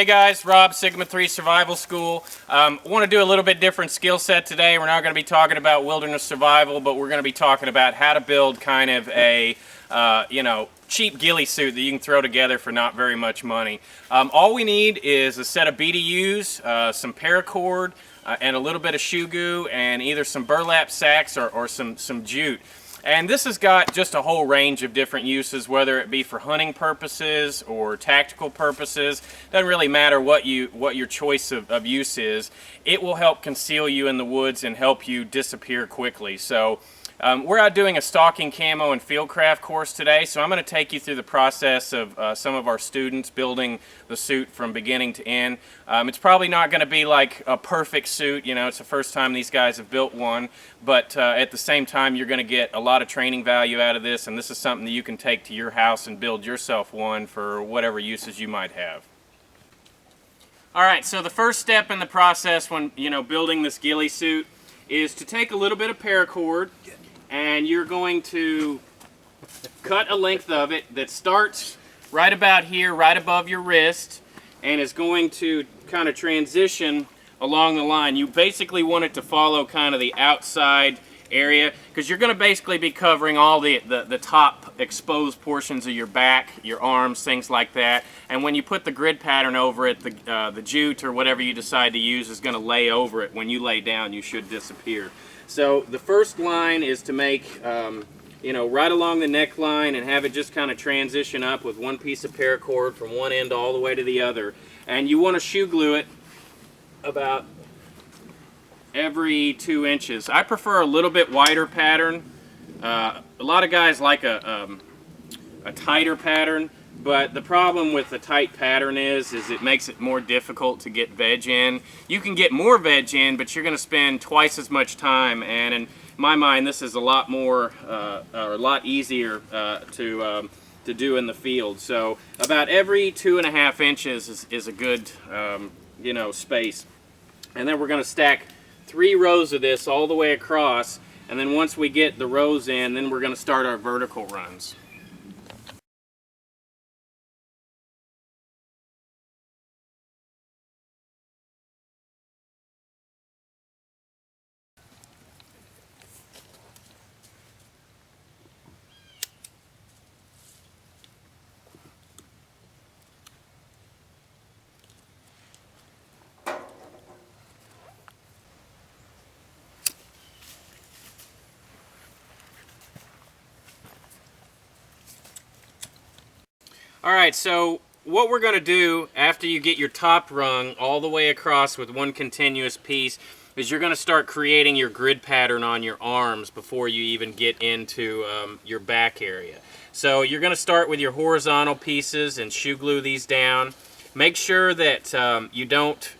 Hey guys, Rob, Sigma 3 Survival School. Want to do a little bit different skill set today. We're not going to be talking about wilderness survival, but we're going to be talking about how to build kind of a, cheap ghillie suit that you can throw together for not very much money. All we need is a set of BDUs, some paracord, and a little bit of shoe goo, and either some burlap sacks or some jute. And this has got just a whole range of different uses, whether it be for hunting purposes or tactical purposes. Doesn't really matter what your choice of use is. It will help conceal you in the woods and help you disappear quickly. So we're out doing a stalking camo and fieldcraft course today, so I'm going to take you through the process of some of our students building the suit from beginning to end. It's probably not going to be like a perfect suit, it's the first time these guys have built one, but at the same time you're going to get a lot of training value out of this, and this is something that you can take to your house and build yourself one for whatever uses you might have. Alright, so the first step in the process when building this ghillie suit is to take a little bit of paracord, and you're going to cut a length of it that starts right about here, right above your wrist, and is going to kind of transition along the line. You basically want it to follow kind of the outside area, because you're going to basically be covering all the top exposed portions of your back, your arms, things like that. And when you put the grid pattern over it, the jute or whatever you decide to use is going to lay over it. When you lay down, you should disappear. So the first line is to make, right along the neckline and have it just kind of transition up with one piece of paracord from one end all the way to the other. And you want to shoe glue it about every 2 inches. I prefer a little bit wider pattern. A lot of guys like a tighter pattern, but the problem with the tight pattern is it makes it more difficult to get veg in. You can get more veg in, but you're going to spend twice as much time, and in my mind this is a lot more or a lot easier to do in the field. So about every 2.5 inches is a good space. And then we're going to stack 3 rows of this all the way across, and then once we get the rows in, then we're going to start our vertical runs. Alright, so what we're going to do after you get your top rung all the way across with one continuous piece is you're going to start creating your grid pattern on your arms before you even get into your back area. So you're going to start with your horizontal pieces and shoe glue these down. Make sure that you don't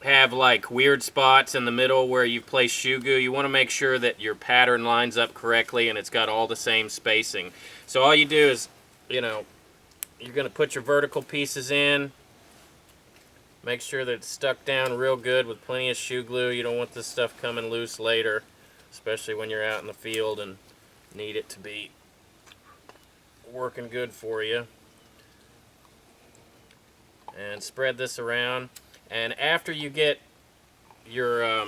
have like weird spots in the middle where you've placed shoe glue. You want to make sure that your pattern lines up correctly and it's got all the same spacing. So all you do is, you're going to put your vertical pieces in. Make sure that it's stuck down real good with plenty of shoe glue. You don't want this stuff coming loose later, especially when you're out in the field and need it to be working good for you. And spread this around. And after you get your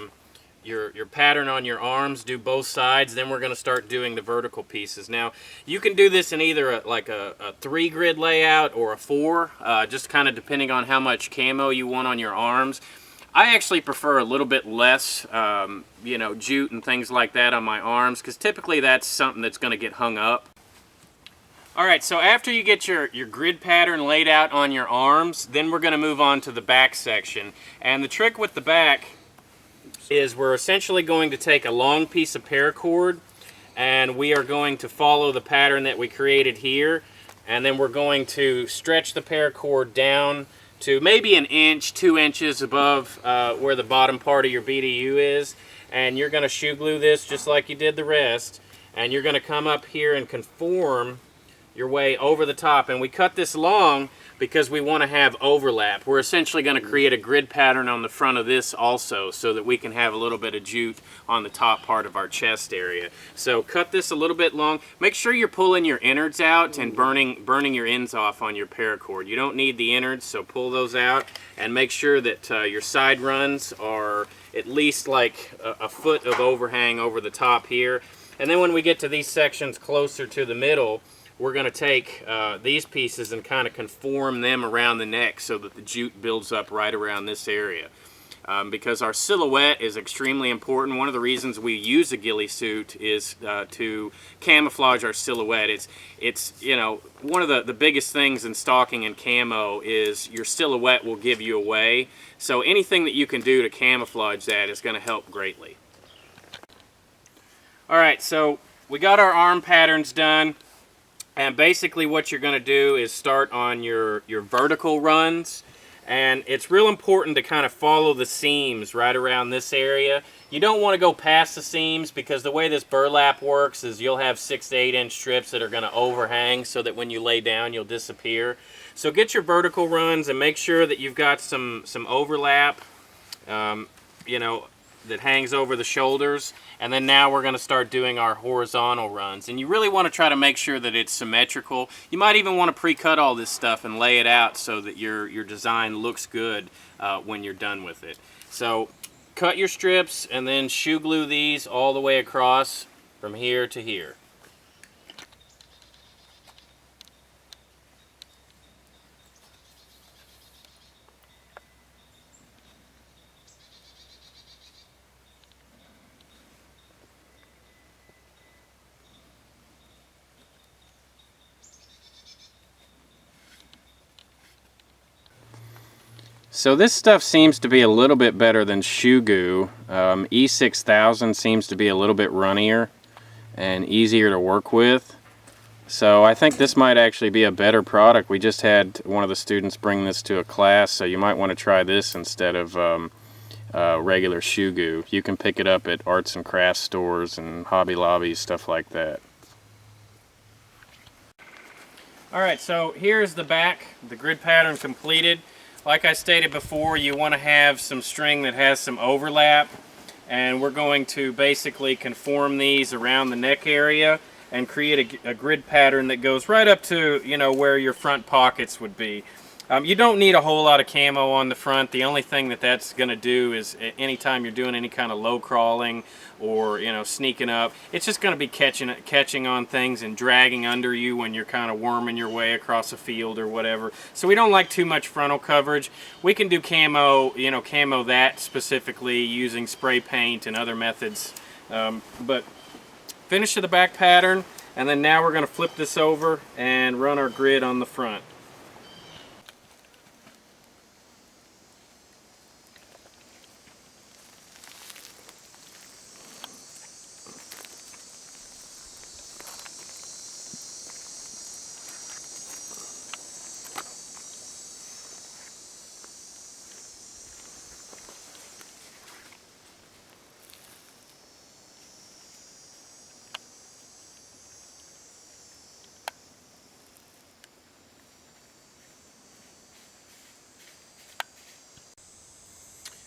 pattern on your arms, do both sides, then we're going to start doing the vertical pieces. Now you can do this in either a 3 grid layout or a 4, just kind of depending on how much camo you want on your arms. I actually prefer a little bit less jute and things like that on my arms, because typically that's something that's going to get hung up. Alright, so after you get your grid pattern laid out on your arms, then we're going to move on to the back section. And the trick with the back is we're essentially going to take a long piece of paracord, and we are going to follow the pattern that we created here, and then we're going to stretch the paracord down to maybe 1 inch, 2 inches above where the bottom part of your BDU is, and you're going to shoe glue this just like you did the rest, and you're going to come up here and conform your way over the top. And we cut this long because we want to have overlap. We're essentially going to create a grid pattern on the front of this also, so that we can have a little bit of jute on the top part of our chest area. So cut this a little bit long. Make sure you're pulling your innards out and burning your ends off on your paracord. You don't need the innards, so pull those out, and make sure that your side runs are at least like a foot of overhang over the top here. And then when we get to these sections closer to the middle, we're going to take these pieces and kind of conform them around the neck so that the jute builds up right around this area. Because our silhouette is extremely important. One of the reasons we use a ghillie suit is to camouflage our silhouette. It's you know, one of the biggest things in stocking and camo is your silhouette will give you away. So anything that you can do to camouflage that is going to help greatly. Alright, so we got our arm patterns done. And basically what you're going to do is start on your vertical runs. And it's real important to kind of follow the seams right around this area. You don't want to go past the seams, because the way this burlap works is you'll have 6 to 8 inch strips that are going to overhang so that when you lay down you'll disappear. So get your vertical runs and make sure that you've got some overlap, you know, that hangs over the shoulders. And then now we're going to start doing our horizontal runs. And you really want to try to make sure that it's symmetrical. You might even want to pre-cut all this stuff and lay it out so that your design looks good when you're done with it. So cut your strips and then shoe glue these all the way across from here to here. So this stuff seems to be a little bit better than shoe goo. E6000 seems to be a little bit runnier and easier to work with. So I think this might actually be a better product. We just had one of the students bring this to a class, so you might want to try this instead of regular shoe goo. You can pick it up at arts and crafts stores and Hobby Lobbies, stuff like that. Alright, so here's the back, the grid pattern completed. Like I stated before, you want to have some string that has some overlap, and we're going to basically conform these around the neck area and create a grid pattern that goes right up to, you know, where your front pockets would be. You don't need a whole lot of camo on the front. The only thing that's going to do is anytime you're doing any kind of low crawling or, you know, sneaking up, it's just going to be catching on things and dragging under you when you're kind of worming your way across a field or whatever. So we don't like too much frontal coverage. We can do camo, you know, camo that specifically using spray paint and other methods. But finish to the back pattern, and then now we're going to flip this over and run our grid on the front.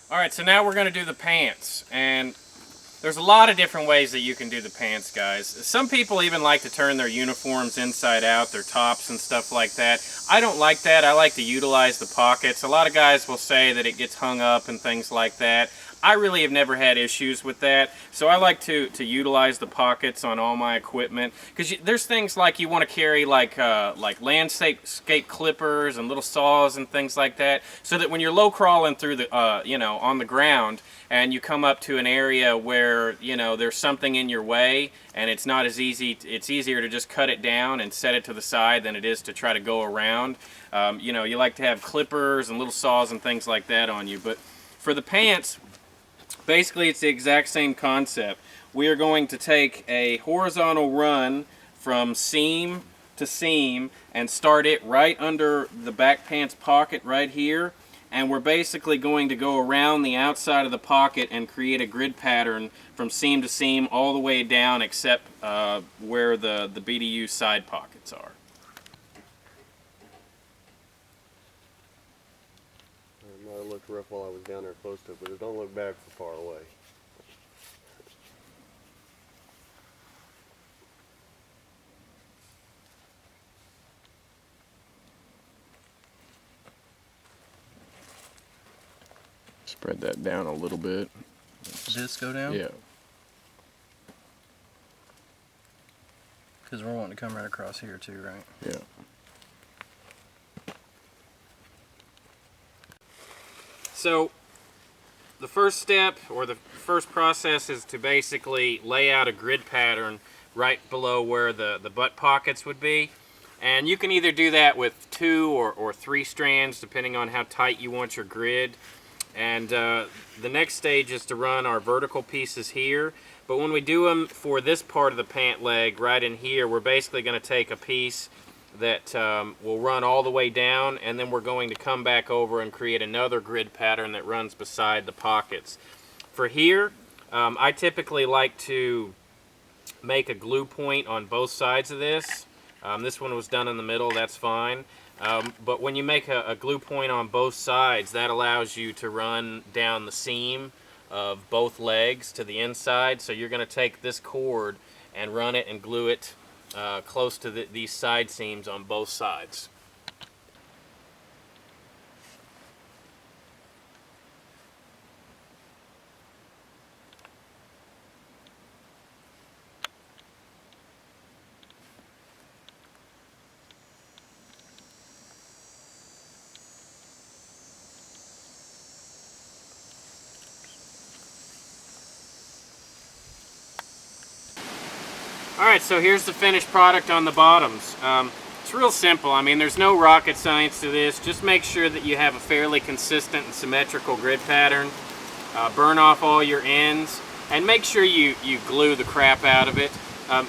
Alright, so now we're going to do the pants, and there's a lot of different ways that you can do the pants, guys. Some people even like to turn their uniforms inside out, their tops and stuff like that. I don't like that. I like to utilize the pockets. A lot of guys will say that it gets hung up and things like that. I really have never had issues with that, so I like to utilize the pockets on all my equipment, because there's things like you want to carry like landscape clippers and little saws and things like that, so that when you're low crawling through the you know, on the ground, and you come up to an area where, you know, there's something in your way and it's not as easy, it's easier to just cut it down and set it to the side than it is to try to go around. You know, you like to have clippers and little saws and things like that on you. But for the pants, basically it's the exact same concept. We are going to take a horizontal run from seam to seam and start it right under the back pants pocket right here, and we're basically going to go around the outside of the pocket and create a grid pattern from seam to seam all the way down except where the BDU side pockets are. looked rough while I was down there close to it, but it don't look bad from far away. Spread that down a little bit. This go down? Yeah. Because we're wanting to come right across here too, right? Yeah. So the first step, or the first process, is to basically lay out a grid pattern right below where the butt pockets would be. And you can either do that with 2 or 3 strands, depending on how tight you want your grid. And the next stage is to run our vertical pieces here. But when we do them for this part of the pant leg, right in here, we're basically going to take a piece that will run all the way down, and then we're going to come back over and create another grid pattern that runs beside the pockets. For here, I typically like to make a glue point on both sides of this. This one was done in the middle, that's fine. But when you make a glue point on both sides, that allows you to run down the seam of both legs to the inside. So you're going to take this cord and run it and glue it close to these side seams on both sides. Alright, so here's the finished product on the bottoms. It's real simple. I mean, there's no rocket science to this. Just make sure that you have a fairly consistent and symmetrical grid pattern. Burn off all your ends, and make sure you glue the crap out of it.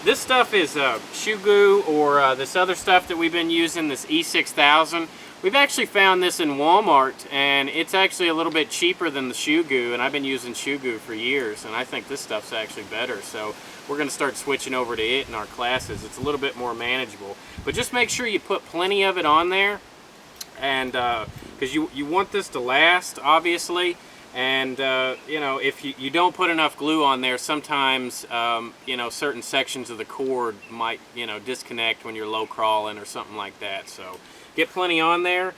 This stuff is shoe glue, or this other stuff that we've been using, this E6000. We've actually found this in Walmart, and it's actually a little bit cheaper than the shoe glue, and I've been using shoe glue for years, and I think this stuff's actually better. So we're going to start switching over to it in our classes. It's a little bit more manageable. But just make sure you put plenty of it on there, and because you want this to last, obviously. And you know, if you don't put enough glue on there, sometimes you know, certain sections of the cord might, you know, disconnect when you're low crawling or something like that. So get plenty on there.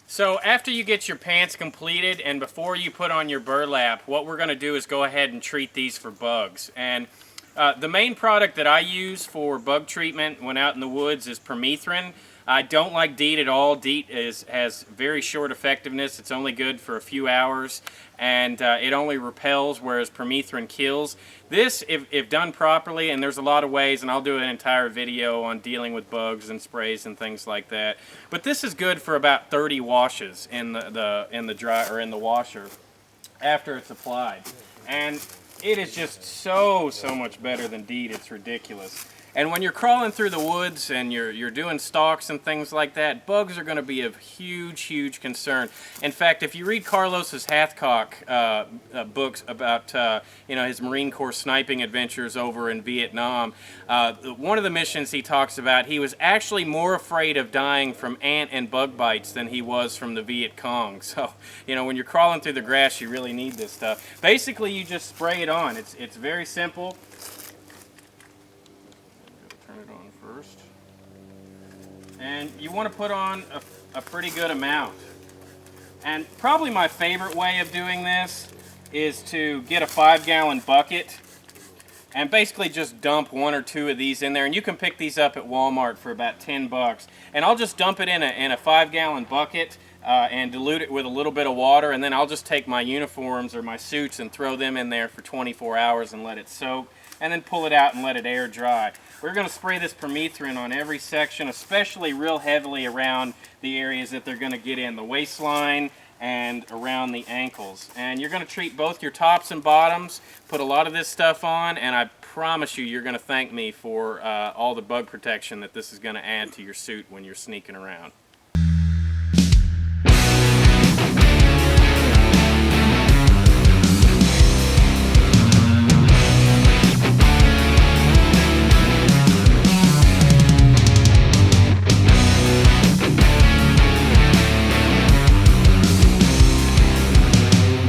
So after you get your pants completed and before you put on your burlap, what we're going to do is go ahead and treat these for bugs. And the main product that I use for bug treatment when out in the woods is permethrin. I don't like DEET at all. DEET has very short effectiveness. It's only good for a few hours, and it only repels, whereas permethrin kills. This, if done properly, and there's a lot of ways, and I'll do an entire video on dealing with bugs and sprays and things like that. But this is good for about 30 washes in the dry, or in the washer after it's applied, and it is just so much better than DEET. It's ridiculous. And when you're crawling through the woods and you're doing stalks and things like that, bugs are going to be of huge concern. In fact, if you read Carlos's Hathcock books about you know, his Marine Corps sniping adventures over in Vietnam, one of the missions he talks about, he was actually more afraid of dying from ant and bug bites than he was from the Viet Cong. So, you know, when you're crawling through the grass, you really need this stuff. Basically, you just spray it on. It's very simple. First, and you want to put on a pretty good amount. And probably my favorite way of doing this is to get a 5-gallon bucket and basically just dump 1 or 2 of these in there, and you can pick these up at Walmart for about 10 bucks. And I'll just dump it in a 5-gallon bucket and dilute it with a little bit of water, and then I'll just take my uniforms or my suits and throw them in there for 24 hours and let it soak, and then pull it out and let it air dry. We're going to spray this permethrin on every section, especially real heavily around the areas that they're going to get in, the waistline and around the ankles. And you're going to treat both your tops and bottoms, put a lot of this stuff on, and I promise you, you're going to thank me for all the bug protection that this is going to add to your suit when you're sneaking around.